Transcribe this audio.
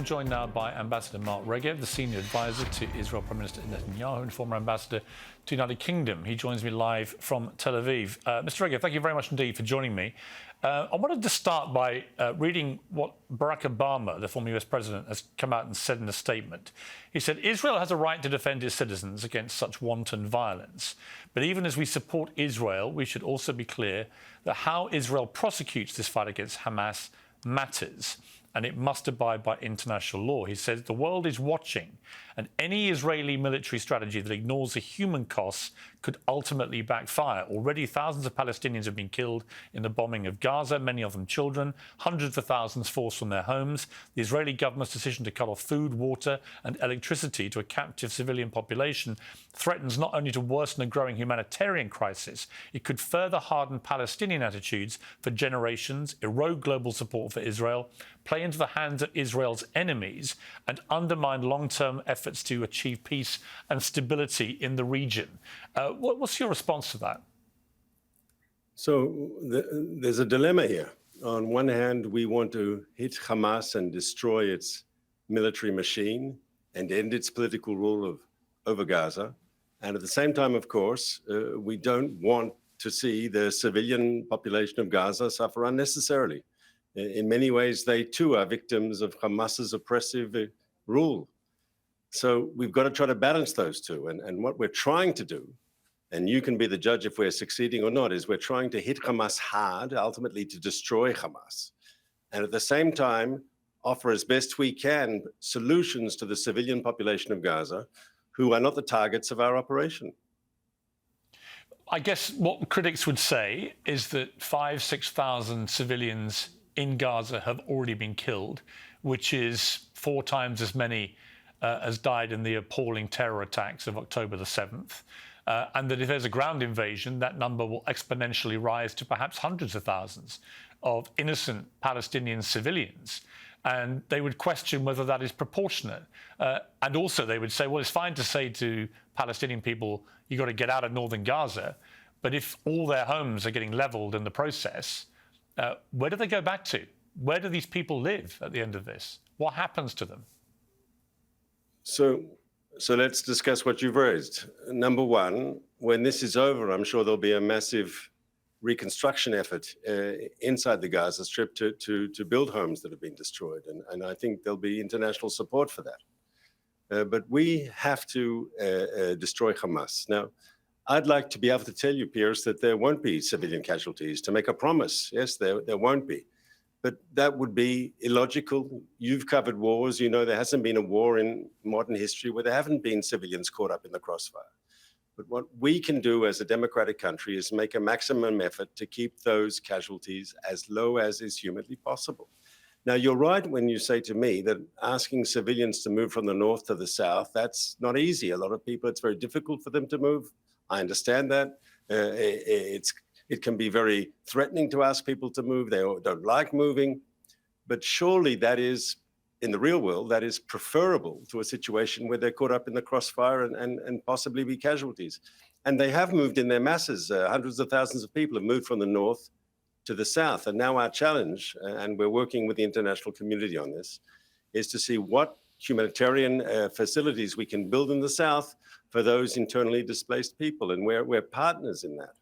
joined now by Ambassador Mark Regev, the senior advisor to Israel Prime Minister Netanyahu and former ambassador to the United Kingdom. He joins me live from Tel Aviv. Mr. Regev, thank you very much indeed for joining me. I wanted to start by reading what Barack Obama, the former US president, has come out and said in a statement. He said, Israel has a right to defend its citizens against such wanton violence. But even as we support Israel, we should also be clear that how Israel prosecutes this fight against Hamas matters, and it must abide by international law. He says the world is watching, and any Israeli military strategy that ignores the human costs could ultimately backfire. Already thousands of Palestinians have been killed in the bombing of Gaza, many of them children, hundreds of thousands forced from their homes. The Israeli government's decision to cut off food, water and electricity to a captive civilian population threatens not only to worsen a growing humanitarian crisis, it could further harden Palestinian attitudes for generations, erode global support for Israel, play into the hands of Israel's enemies and undermine long-term efforts to achieve peace and stability in the region. What's your response to that? So there's a dilemma here. On one hand, we want to hit Hamas and destroy its military machine and end its political rule over Gaza. And at the same time, of course, we don't want to see the civilian population of Gaza suffer unnecessarily. In many ways, they too are victims of Hamas's oppressive rule. So we've got to try to balance those two. And what we're trying to do, and you can be the judge if we're succeeding or not, is we're trying to hit Hamas hard, ultimately to destroy Hamas. And at the same time, offer as best we can solutions to the civilian population of Gaza, who are not the targets of our operation. I guess what critics would say is that 6,000 civilians in Gaza have already been killed, which is 4 times as many as died in the appalling terror attacks of October the 7th. And that if there's a ground invasion, that number will exponentially rise to perhaps hundreds of thousands of innocent Palestinian civilians. And they would question whether that is proportionate. And also they would say, well, it's fine to say to Palestinian people, you've got to get out of northern Gaza. But if all their homes are getting leveled in the process, where do they go back to? Where do these people live at the end of this? What happens to them? So let's discuss what you've raised. Number one, when this is over, I'm sure there'll be a massive reconstruction effort inside the Gaza Strip to build homes that have been destroyed. And I think there'll be international support for that. But we have to destroy Hamas. Now, I'd like to be able to tell you, Piers, that there won't be civilian casualties, to make a promise. Yes, there won't be. But that would be illogical. You've covered wars. You know there hasn't been a war in modern history where there haven't been civilians caught up in the crossfire. But what we can do as a democratic country is make a maximum effort to keep those casualties as low as is humanly possible. Now, you're right when you say to me that asking civilians to move from the north to the south, that's not easy. A lot of people, it's very difficult for them to move. I understand that. It can be very threatening to ask people to move. They don't like moving. But surely that is, in the real world, that is preferable to a situation where they're caught up in the crossfire and possibly be casualties. And they have moved in their masses. Hundreds of thousands of people have moved from the north to the south. And now our challenge, and we're working with the international community on this, is to see what humanitarian facilities we can build in the south for those internally displaced people. And we're partners in that.